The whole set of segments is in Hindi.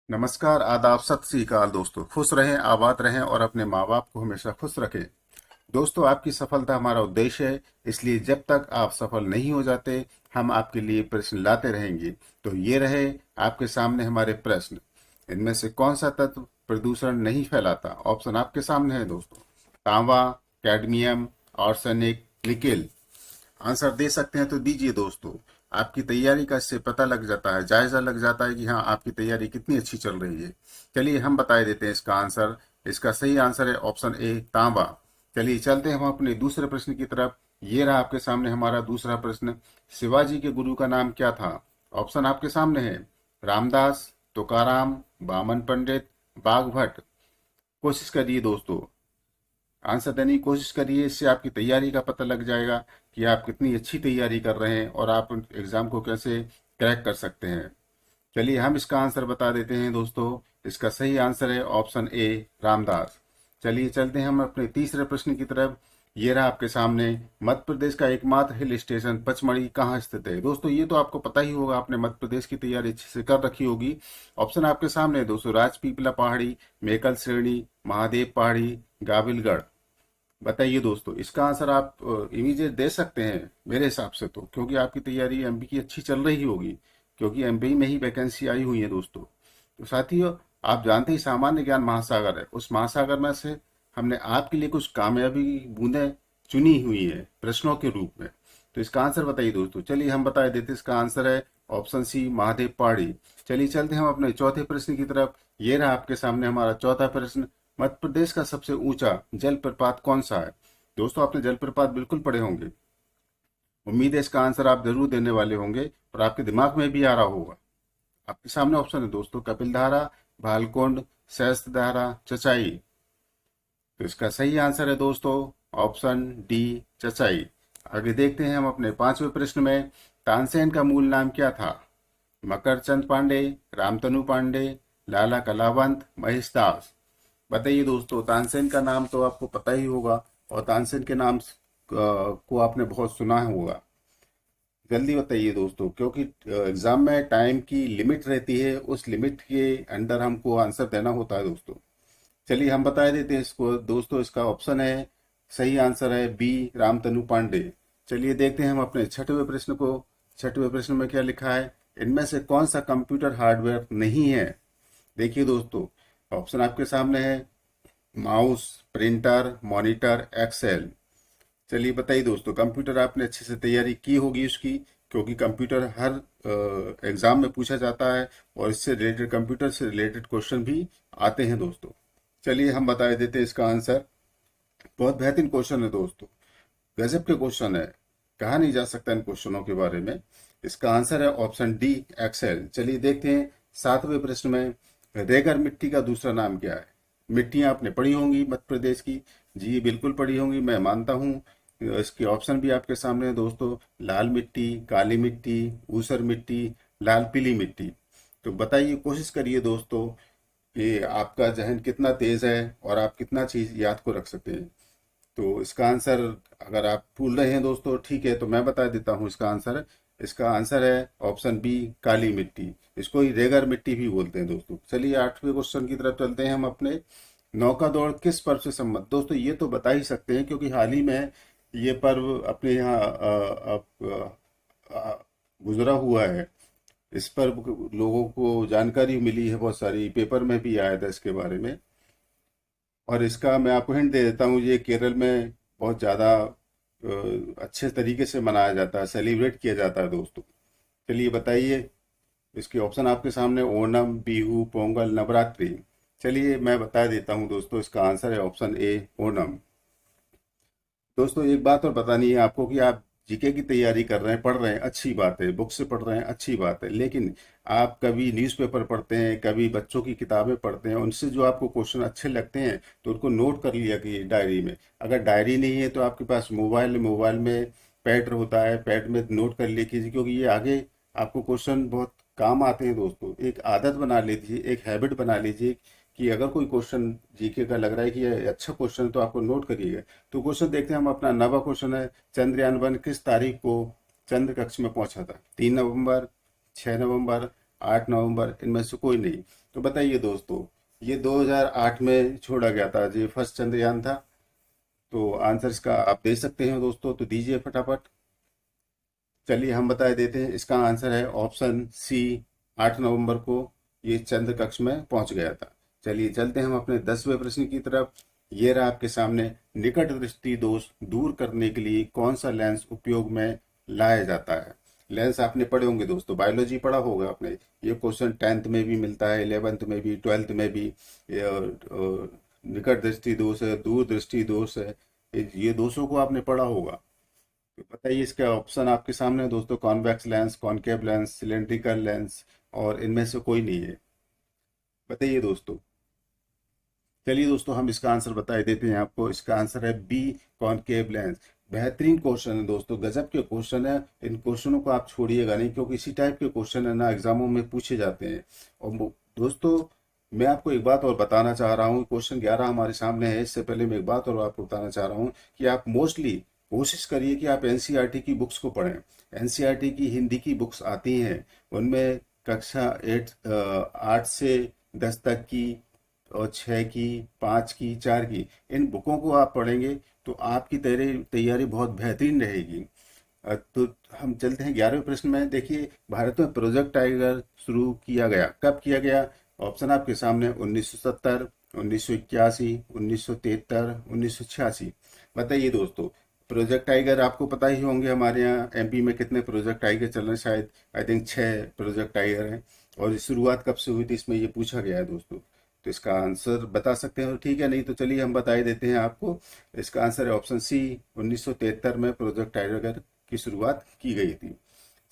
नमस्कार, आदाब, सत श्री अकाल दोस्तों। खुश रहें, आबाद रहें और अपने माँ बाप को हमेशा खुश रखें। दोस्तों, आपकी सफलता हमारा उद्देश्य है, इसलिए जब तक आप सफल नहीं हो जाते हम आपके लिए प्रश्न लाते रहेंगे। तो ये रहे आपके सामने हमारे प्रश्न। इनमें से कौन सा तत्व प्रदूषण नहीं फैलाता? ऑप्शन आपके सामने है दोस्तों। तांबा, कैडमियम, आर्सेनिक, निकेल। आंसर दे सकते हैं तो दीजिए दोस्तों। आपकी तैयारी का इससे पता लग जाता है, जायजा लग जाता है कि हाँ, आपकी तैयारी कितनी अच्छी चल रही है। चलिए हम बता देते हैं इसका आंसर। इसका सही आंसर है ऑप्शन ए, तांबा। चलिए चलते हैं हम अपने दूसरे प्रश्न की तरफ। ये रहा आपके सामने हमारा दूसरा प्रश्न। शिवाजी के गुरु का नाम क्या था? ऑप्शन आपके सामने है। रामदास, तुकाराम, बामन पंडित, बागभट्ट। कोशिश करिए दोस्तों, आंसर देने की कोशिश करिए। इससे आपकी तैयारी का पता लग जाएगा कि आप कितनी अच्छी तैयारी कर रहे हैं और आप एग्जाम को कैसे क्रैक कर सकते हैं। चलिए हम इसका आंसर बता देते हैं दोस्तों। इसका सही आंसर है ऑप्शन ए, रामदास। चलिए चलते हैं हम अपने तीसरे प्रश्न की तरफ। ये रहा आपके सामने। मध्य प्रदेश का एकमात्र हिल स्टेशन पचमढ़ी कहाँ स्थित है? दोस्तों ये तो आपको पता ही होगा, आपने मध्य प्रदेश की तैयारी अच्छे से कर रखी होगी। ऑप्शन आपके सामने है दोस्तों। राजपीपला पहाड़ी, मेकल श्रेणी, महादेव पहाड़ी, गाविलगढ़। बताइए दोस्तों, इसका आंसर आप इमीडिएट दे सकते हैं मेरे हिसाब से तो, क्योंकि आपकी तैयारी एमपी की अच्छी चल रही होगी, क्योंकि एमपी में ही वैकेंसी आई हुई है दोस्तों। तो साथियों, आप जानते ही सामान्य ज्ञान महासागर है। उस महासागर में से हमने आपके लिए कुछ कामयाबी बूंदें चुनी हुई है प्रश्नों के रूप में। तो इसका आंसर बताइए दोस्तों। चलिए हम बता देते, इसका आंसर है ऑप्शन सी, महादेव पहाड़ी। चलिए चलते हैं हम अपने चौथे प्रश्न की तरफ। ये रहा आपके सामने हमारा चौथा प्रश्न। मध्य प्रदेश का सबसे ऊंचा जलप्रपात कौन सा है? दोस्तों आपने जलप्रपात बिल्कुल पढ़े होंगे। उम्मीद है इसका आंसर आप जरूर देने वाले होंगे और आपके दिमाग में भी आ रहा होगा। आपके सामने ऑप्शन है दोस्तों। कपिलधारा, भालकुंड, सहस्त्रधारा, चचाई। तो इसका सही आंसर है दोस्तों ऑप्शन डी, चचाई। आगे देखते हैं हम अपने पांचवें प्रश्न में। तानसेन का मूल नाम क्या था? मकरचंद पांडे, रामतनु पांडे, लाला कलावंत, महेश दास। बताइए दोस्तों, तानसेन का नाम तो आपको पता ही होगा और तानसेन के नाम को आपने बहुत सुना होगा। जल्दी बताइए दोस्तों, क्योंकि एग्जाम में टाइम की लिमिट रहती है, उस लिमिट के अंडर हमको आंसर देना होता है दोस्तों। चलिए हम बता देते हैं इसको दोस्तों। इसका ऑप्शन है, सही आंसर है बी, रामतनु पांडे। चलिए देखते हैं हम अपने छठवें प्रश्न को। छठवें प्रश्न में क्या लिखा है? इनमें से कौन सा कंप्यूटर हार्डवेयर नहीं है? देखिए दोस्तों, ऑप्शन आपके सामने है। Mouse, printer, monitor, Excel. चलिए बताइए दोस्तों, कंप्यूटर आपने अच्छे से तैयारी की होगी उसकी, क्योंकि कंप्यूटर हर एग्जाम में पूछा जाता है और इससे रिलेटेड, कंप्यूटर से रिलेटेड क्वेश्चन भी आते हैं दोस्तों। चलिए हम बता देते हैं इसका आंसर। बहुत बेहतरीन क्वेश्चन है दोस्तों, गजब के क्वेश्चन है, कहा नहीं जा सकता इन क्वेश्चनों के बारे में। इसका आंसर है ऑप्शन डी, एक्सेल। चलिए देखते हैं सातवें प्रश्न में। रेगर मिट्टी का दूसरा नाम क्या है? मिट्टियां आपने पढ़ी होंगी मध्य प्रदेश की। जी बिल्कुल पढ़ी होंगी, मैं मानता हूँ। इसके ऑप्शन भी आपके सामने है दोस्तों। लाल मिट्टी, काली मिट्टी, ऊसर मिट्टी, लाल पीली मिट्टी। तो बताइए, कोशिश करिए दोस्तों कि आपका जहन कितना तेज है और आप कितना चीज याद को रख सकते हैं। तो इसका आंसर, अगर आप भूल रहे हैं दोस्तों, ठीक है, तो मैं बता देता हूँ इसका आंसर। इसका आंसर है ऑप्शन बी, काली मिट्टी। इसको ही रेगर मिट्टी भी बोलते हैं दोस्तों। चलिए आठवें क्वेश्चन की तरफ चलते हैं हम अपने। नौका दौड़ किस पर्व से संबंधित? दोस्तों ये तो बता ही सकते हैं, क्योंकि हाल ही में ये पर्व अपने यहाँ गुजरा हुआ है। इस पर लोगों को जानकारी मिली है, बहुत सारी पेपर में भी आया था इसके बारे में। और इसका मैं आपको हिंट दे देता हूँ, ये केरल में बहुत ज़्यादा अच्छे तरीके से मनाया जाता है, सेलिब्रेट किया जाता है दोस्तों। चलिए बताइए, इसके ऑप्शन आपके सामने। ओणम, बिहू, पोंगल, नवरात्रि। चलिए मैं बता देता हूँ दोस्तों, इसका आंसर है ऑप्शन ए, ओणम। दोस्तों एक बात और बतानी है आपको कि आप जीके की तैयारी कर रहे हैं, पढ़ रहे हैं, अच्छी बात है, बुक से पढ़ रहे हैं, अच्छी बात है, लेकिन आप कभी न्यूज़पेपर पढ़ते हैं, कभी बच्चों की किताबें पढ़ते हैं, उनसे जो आपको क्वेश्चन अच्छे लगते हैं तो उनको नोट कर लिया कि डायरी में। अगर डायरी नहीं है तो आपके पास मोबाइल में पैड होता है, पैड में नोट कर लिया कीजिए, क्योंकि ये आगे आपको क्वेश्चन बहुत काम आते हैं दोस्तों। एक आदत बना लीजिए, एक हैबिट बना लीजिए कि अगर कोई क्वेश्चन जीके का लग रहा है कि ये अच्छा क्वेश्चन है तो आपको नोट करिएगा। तो क्वेश्चन देखते हैं हम अपना। नवा क्वेश्चन है, चंद्रयान 1 किस तारीख को चंद्र कक्ष में पहुंचा था? 3 नवंबर, 6 नवंबर, 8 नवंबर, इनमें से कोई नहीं। तो बताइए दोस्तों, ये 2008 में छोड़ा गया था, ये फर्स्ट चंद्रयान था। तो आंसर इसका आप दे सकते हैं दोस्तों, तो दीजिए फटाफट। चलिए हम बता देते हैं, इसका आंसर है ऑप्शन सी। 8 नवंबर को ये चंद्र कक्ष में पहुंच गया था। चलिए चलते हैं हम अपने 10वें प्रश्न की तरफ। ये रहा आपके सामने, निकट दृष्टि दोष दूर करने के लिए कौन सा लेंस उपयोग में लाया जाता है। लेंस आपने पढ़े होंगे दोस्तों, बायोलॉजी पढ़ा होगा आपने। ये क्वेश्चन 10th में भी मिलता है, 11th में भी, 12th में भी। निकट दृष्टि दोष है, दूर दृष्टि दोष है, ये दोषों को आपने पढ़ा होगा। तो बताइए, इसका ऑप्शन आपके सामने है दोस्तों, convex lens, concave lens, cylindrical lens, और इनमें से कोई नहीं है। बताइए दोस्तों। चलिए दोस्तों, हम इसका आंसर बता देते हैं आपको। इसका आंसर है बी, कॉनकेव लेंस। बेहतरीन क्वेश्चन है दोस्तों, गजब के क्वेश्चन है। इन क्वेश्चनों को आप छोड़िएगा नहीं, क्योंकि इसी टाइप के क्वेश्चन है ना एग्जामों में पूछे जाते हैं। और दोस्तों, मैं आपको एक बात और बताना चाह रहा हूँ, क्वेश्चन 11 हमारे सामने है, इससे पहले मैं एक बात और आपको बताना चाह रहा हूँ कि आप मोस्टली कोशिश करिए कि आप एनसीईआरटी की बुक्स को पढ़ें। एनसीईआरटी की हिंदी की बुक्स आती हैं, उनमें कक्षा 8 से 10 तक की, और 6 की, 5 की, 4 की, इन बुकों को आप पढ़ेंगे तो आपकी तैयारी बहुत बेहतरीन रहेगी। तो हम चलते हैं 11वें प्रश्न में। देखिए, भारत में प्रोजेक्ट टाइगर शुरू किया गया, कब किया गया। ऑप्शन आपके सामने, 1970, 1981, 1973, 1986। बताइए दोस्तों। प्रोजेक्ट टाइगर आपको पता ही होंगे, हमारे यहाँ एमपी में कितने प्रोजेक्ट टाइगर चल रहे हैं, शायद आई थिंक 6 प्रोजेक्ट टाइगर हैं। और शुरुआत कब से हुई थी, इसमें ये पूछा गया है दोस्तों। तो इसका आंसर बता सकते हैं तो ठीक है, नहीं तो चलिए हम बता ही देते हैं आपको। इसका आंसर है ऑप्शन सी, 1973 में प्रोजेक्ट टाइगर की शुरुआत की गई थी।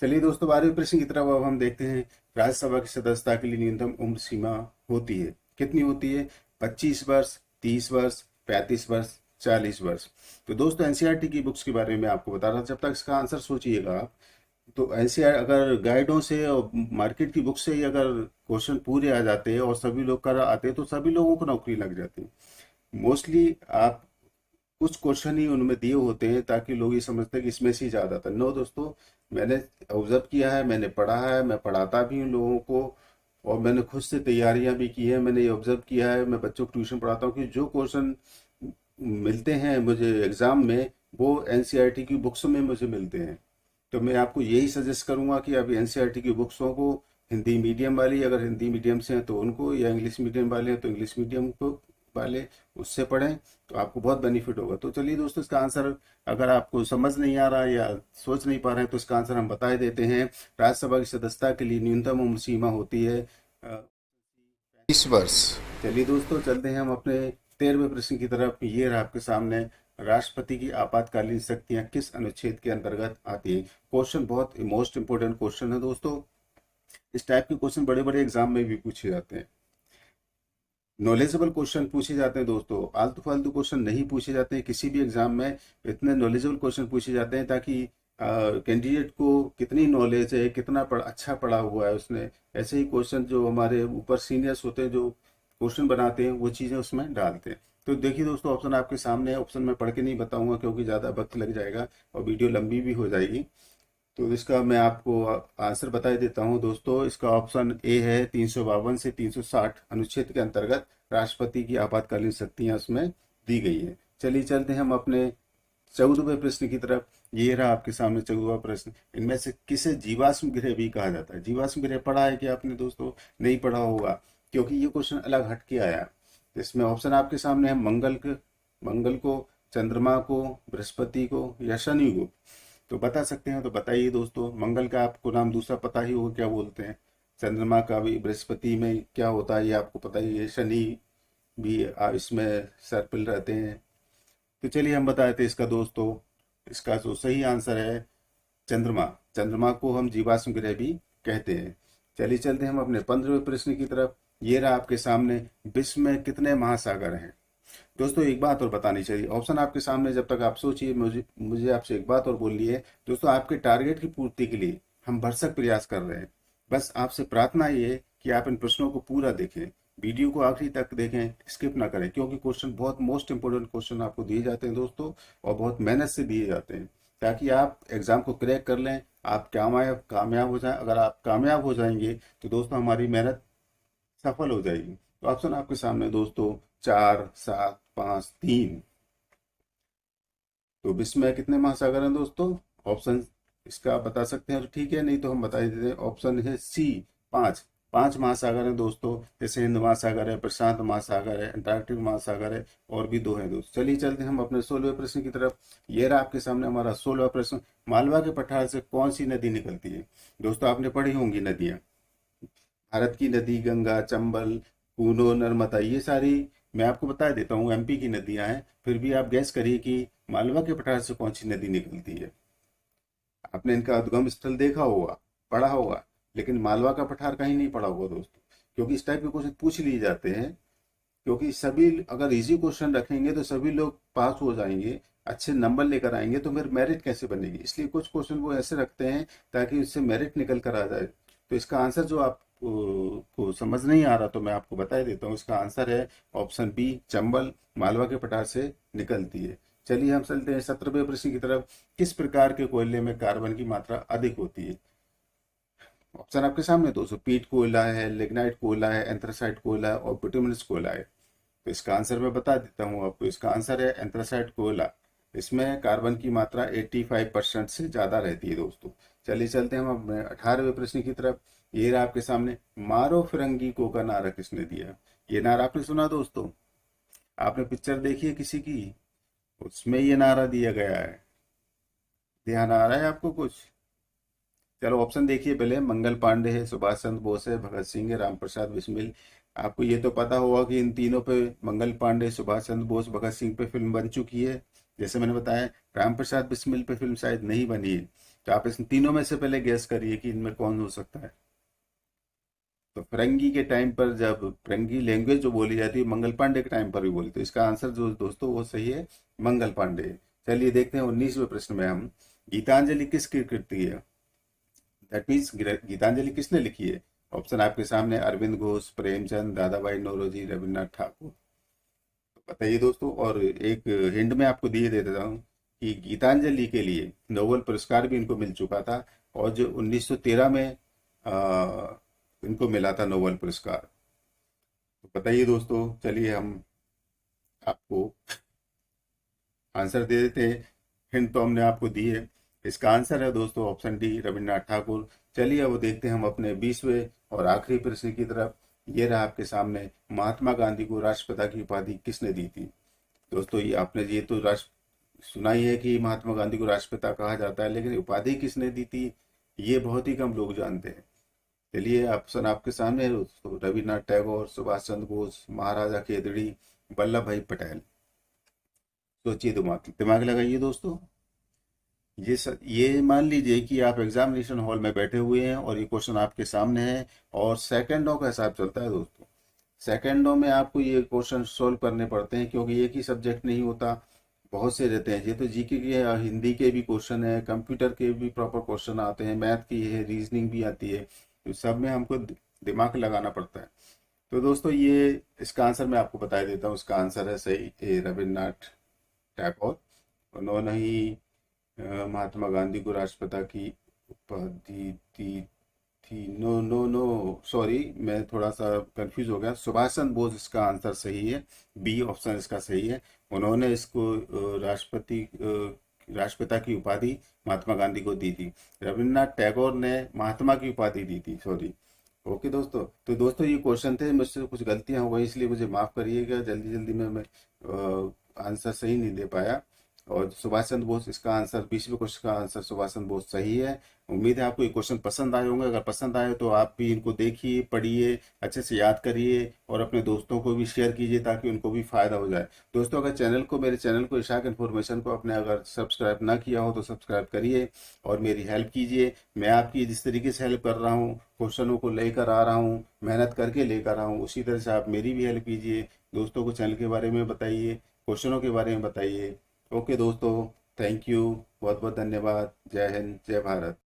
चलिए दोस्तों, 12वें प्रश्न की तरफ अब हम देखते हैं। राज्यसभा की सदस्यता के लिए न्यूनतम उम्र सीमा होती है, कितनी होती है। 25 वर्ष, 30 वर्ष, 35 वर्ष, 40 वर्ष। तो दोस्तों, एनसीईआरटी की बुक्स के बारे में आपको बता रहा था, जब तक इसका आंसर सोचिएगा आप। तो एनसीआर अगर गाइडों से और मार्केट की बुक से ही अगर क्वेश्चन पूरे आ जाते हैं और सभी लोग कर आते हैं, तो सभी लोगों को नौकरी लग जाती है। मोस्टली आप कुछ क्वेश्चन ही उनमें दिए होते हैं ताकि लोग ये समझते हैं कि इसमें से ही ज्यादा था। नो दोस्तों, मैंने ऑब्जर्व किया है, मैंने पढ़ा है, मैं पढ़ाता भी हूँ लोगों को, और मैंने खुद से तैयारियां भी की है। मैंने ये ऑब्जर्व किया है, मैं बच्चों को ट्यूशन पढ़ाता हूँ कि जो क्वेश्चन मिलते हैं मुझे एग्जाम में, वो एनसीईआरटी की बुक्स में मुझे मिलते हैं। तो मैं आपको यही सजेस्ट करूंगा कि आप एनसीईआरटी की बुक्सों को, हिंदी मीडियम वाली, अगर हिंदी मीडियम से हैं तो उनको, या इंग्लिश मीडियम वाले हैं तो इंग्लिश मीडियम को वाले उससे पढ़ें, तो आपको बहुत बेनिफिट होगा। तो चलिए दोस्तों, इसका आंसर अगर आपको समझ नहीं आ रहा है या सोच नहीं पा रहे हैं, तो इसका आंसर हम बता ही देते हैं। राज्यसभा की सदस्यता के लिए न्यूनतम उम्र सीमा होती है 20 वर्ष। चलिए दोस्तों, चलते हैं हम अपने 13वें प्रश्न की तरफ। ये रहा आपके सामने, राष्ट्रपति की आपातकालीन शक्तियां किस अनुच्छेद के अंतर्गत आती है। क्वेश्चन बहुत मोस्ट इंपोर्टेंट क्वेश्चन है दोस्तों। इस टाइप के क्वेश्चन बड़े बड़े एग्जाम में भी पूछे जाते हैं। नॉलेजेबल क्वेश्चन पूछे जाते हैं दोस्तों, आलतू फालतू क्वेश्चन नहीं पूछे जाते हैं किसी भी एग्जाम में। इतने नॉलेजेबल क्वेश्चन पूछे जाते हैं ताकि कैंडिडेट को कितनी नॉलेज है, कितना अच्छा पढ़ा हुआ है उसने। ऐसे ही क्वेश्चन जो हमारे ऊपर सीनियर्स होते हैं, जो क्वेश्चन बनाते हैं, वो चीज़ें उसमें डालते हैं। तो देखिए दोस्तों, ऑप्शन आपके सामने है। ऑप्शन मैं पढ़ के नहीं बताऊंगा क्योंकि ज़्यादा वक्त लग जाएगा और वीडियो लंबी भी हो जाएगी। तो इसका मैं आपको आंसर बता देता हूँ दोस्तों। इसका ऑप्शन ए है, 352 से 360 अनुच्छेद के अंतर्गत राष्ट्रपति की आपातकालीन शक्तियां उसमें दी गई है। चलिए चलते हैं हम अपने 14वें प्रश्न की तरफ। ये रहा आपके सामने 14वां प्रश्न। इनमें से किसे जीवाश्म गृह भी कहा जाता है। जीवाश्म गृह पढ़ा है कि आपने दोस्तों, नहीं पढ़ा होगा क्योंकि ये क्वेश्चन अलग हट के आया। इसमें ऑप्शन आपके सामने है, मंगल को, चंद्रमा को, बृहस्पति को, या शनि को। तो बता सकते हैं तो बताइए दोस्तों। मंगल का आपको नाम दूसरा पता ही होगा, क्या बोलते हैं। चंद्रमा का भी, बृहस्पति में क्या होता है ये आपको पता ही है। शनि भी इसमें सर्पिल रहते हैं। तो चलिए हम बता देते हैं इसका दोस्तों। इसका जो सही आंसर है चंद्रमा। चंद्रमा को हम जीवाश्म गृह भी कहते हैं। चलिए चलते हैं हम अपने 15वें प्रश्न की तरफ। ये रहा आपके सामने, विश्व में कितने महासागर हैं। दोस्तों, एक बात और बतानी चाहिए, ऑप्शन आपके सामने, जब तक आप सोचिए, मुझे आपसे एक बात और बोलनी है दोस्तों। आपके टारगेट की पूर्ति के लिए हम भरसक प्रयास कर रहे हैं। बस आपसे प्रार्थना ये है कि आप इन प्रश्नों को पूरा देखें, वीडियो को आखिरी तक देखें, स्किप ना करें, क्योंकि क्वेश्चन बहुत मोस्ट इंपोर्टेंट क्वेश्चन आपको दिए जाते हैं दोस्तों, और बहुत मेहनत से दिए जाते हैं ताकि आप एग्जाम को क्रैक कर लें, आप कामयाब हो जाएं। अगर आप कामयाब हो जाएंगे तो दोस्तों, हमारी मेहनत सफल हो जाएगी। तो ऑप्शन आपके सामने दोस्तों 4, 7, 5, 3। तो विश्व में कितने महासागर हैं दोस्तों? ऑप्शन इसका आप बता सकते हैं तो ठीक है, नहीं तो हम बता ही देते हैं। ऑप्शन है सी, 5। 5 महासागर हैं दोस्तों, जैसे हिंद महासागर है, प्रशांत महासागर है, अंटार्कटिक महासागर है, और भी 2 हैं दोस्तों। चलिए चलते हैं हम अपने 16वें प्रश्न की तरफ। ये रहा आपके सामने हमारा 16वां प्रश्न। मालवा के पठार से कौन सी नदी निकलती है? दोस्तों आपने पढ़ी होंगी नदियां, भारत की नदी गंगा, चंबल, कूनो, नर्मदा, ये सारी मैं आपको बता देता हूँ एमपी की नदियां हैं। फिर भी आप गैस करिए कि मालवा के पठार से कौन सी नदी निकलती है। आपने इनका उद्गम स्थल देखा होगा, पढ़ा होगा, लेकिन मालवा का पठार कहीं नहीं पढ़ा होगा दोस्तों, क्योंकि इस टाइप के क्वेश्चन पूछ लिए जाते हैं। क्योंकि सभी अगर इजी क्वेश्चन रखेंगे तो सभी लोग पास हो जाएंगे, अच्छे नंबर लेकर आएंगे, तो फिर मेरिट कैसे बनेगी? इसलिए कुछ क्वेश्चन वो ऐसे रखते हैं ताकि उससे मेरिट निकल कर आ जाए। तो इसका आंसर जो आप को समझ नहीं आ रहा तो मैं आपको बता ही देता हूँ। इसका आंसर है ऑप्शन बी, चंबल मालवा के पठार से निकलती है। चलिए हम चलते हैं 17वें प्रश्न की तरफ। किस प्रकार के कोयले में कार्बन की मात्रा अधिक होती है? ऑप्शन आपके सामने दोस्तों, पीट कोयला है, लिग्नाइट कोयला है, एंथ्रासाइट कोयला है, और बिटुमिनस कोयला है। तो इसका आंसर मैं बता देता हूँ आपको। इसका आंसर है एंथ्रासाइट कोयला। इसमें कार्बन की मात्रा 85% से ज्यादा रहती है दोस्तों। चलिए चलते हैं हम अपने 18वें प्रश्न की तरफ। ये रहा आपके सामने, मारो फिरंगी को का नारा किसने दिया? ये नारा आपने सुना दोस्तों? आपने पिक्चर देखी है किसी की, उसमें ये नारा दिया गया है। ध्यान आ रहा है आपको कुछ? चलो ऑप्शन देखिए पहले। मंगल पांडे है, सुभाष चंद्र बोस है, भगत सिंह है, राम प्रसाद बिस्मिल। आपको ये तो पता होगा कि इन तीनों पे, मंगल पांडे, सुभाष चंद्र बोस, भगत सिंह पे फिल्म बन चुकी है। जैसे मैंने बताया, राम प्रसाद बिस्मिल पे फिल्म शायद नहीं बनी है। तो आप इन तीनों में से पहले गेस करिए कि इनमें कौन हो सकता है। तो फिरंगी के टाइम पर, जब फिरंगी लैंग्वेज जो बोली जाती है, मंगल पांडे के टाइम पर भी बोली, तो इसका आंसर जो दोस्तों वो सही है, मंगल पांडे। चलिए देखते हैं 19वें प्रश्न में हम, गीतांजलि किसकी कृति है? दैट मीन्स गीतांजलि किसने लिखी है? ऑप्शन आपके सामने, अरविंद घोष, प्रेमचंद, दादा भाई नौरोजी, रविन्द्रनाथ ठाकुर। तो बताइए दोस्तों। और एक हिंट में आपको दिए दे देता हूँ कि गीतांजलि के लिए नोबेल पुरस्कार भी इनको मिल चुका था, और जो 1913 में इनको मिला था नोबेल पुरस्कार। तो बताइए दोस्तों। चलिए हम आपको आंसर दे देते हैं। हिंट तो हमने आपको दी है। इसका आंसर है दोस्तों ऑप्शन डी, रविन्द्रनाथ ठाकुर। चलिए अब देखते हैं हम अपने 20वें और आखिरी प्रश्न की तरफ। ये रहा आपके सामने, महात्मा गांधी को राष्ट्रपिता की उपाधि किसने दी थी? दोस्तों ये आपने ये तो राष्ट्र सुना ही है कि महात्मा गांधी को राष्ट्रपिता कहा जाता है, लेकिन उपाधि किसने दी थी ये बहुत ही कम लोग जानते हैं। चलिए ऑप्शन आपके सामने है दोस्तों, रविन्द्रनाथ टैगोर, सुभाष चंद्र बोस, महाराजा खेदड़ी, वल्लभ भाई पटेल। सोचिए, दिमाग दिमाग लगाइए दोस्तों। ये मान लीजिए कि आप एग्जामिनेशन हॉल में बैठे हुए हैं और ये क्वेश्चन आपके सामने है, और सेकंडों का हिसाब चलता है दोस्तों। सेकंडों में आपको ये क्वेश्चन सोल्व करने पड़ते हैं, क्योंकि एक ही सब्जेक्ट नहीं होता, बहुत से रहते हैं। ये तो जीके के, हिंदी के भी क्वेश्चन है, कंप्यूटर के भी प्रॉपर क्वेश्चन आते हैं, मैथ की है, रीजनिंग भी आती है। तो सब में हमको दिमाग लगाना पड़ता है। तो दोस्तों ये इसका आंसर मैं आपको बता देता हूँ। इसका आंसर है सही, रविन्द्रनाथ टैगोर। उन्होंने ही महात्मा गांधी को राष्ट्रपिता की उपाधि दी थी। नो नो नो, सॉरी, मैं थोड़ा सा कंफ्यूज हो गया। सुभाष चंद्र बोस इसका आंसर सही है, बी ऑप्शन इसका सही है। उन्होंने इसको राष्ट्रपिता की उपाधि महात्मा गांधी को दी थी। रविन्द्रनाथ टैगोर ने महात्मा की उपाधि दी थी, सॉरी। ओके दोस्तों। तो दोस्तों ये क्वेश्चन थे, मुझसे कुछ गलतियां हो गई, इसलिए मुझे माफ करिएगा। जल्दी जल्दी में मैं आंसर सही नहीं दे पाया। और सुभाष चंद्र बोस इसका आंसर, 20वें क्वेश्चन का आंसर सुभाष चंद्र बोस सही है। उम्मीद है आपको ये क्वेश्चन पसंद आए होंगे। अगर पसंद आए तो आप भी इनको देखिए, पढ़िए, अच्छे से याद करिए, और अपने दोस्तों को भी शेयर कीजिए ताकि उनको भी फायदा हो जाए। दोस्तों अगर मेरे चैनल को, इशाक इन्फॉर्मेशन को आपने अगर सब्सक्राइब ना किया हो तो सब्सक्राइब करिए और मेरी हेल्प कीजिए। मैं आपकी जिस तरीके से हेल्प कर रहा हूँ, क्वेश्चनों को लेकर आ रहा हूँ, मेहनत करके लेकर आ रहा हूँ, उसी तरह से आप मेरी भी हेल्प कीजिए। दोस्तों को चैनल के बारे में बताइए, क्वेश्चनों के बारे में बताइए। ओके दोस्तों, थैंक यू, बहुत बहुत धन्यवाद। जय हिंद, जय भारत।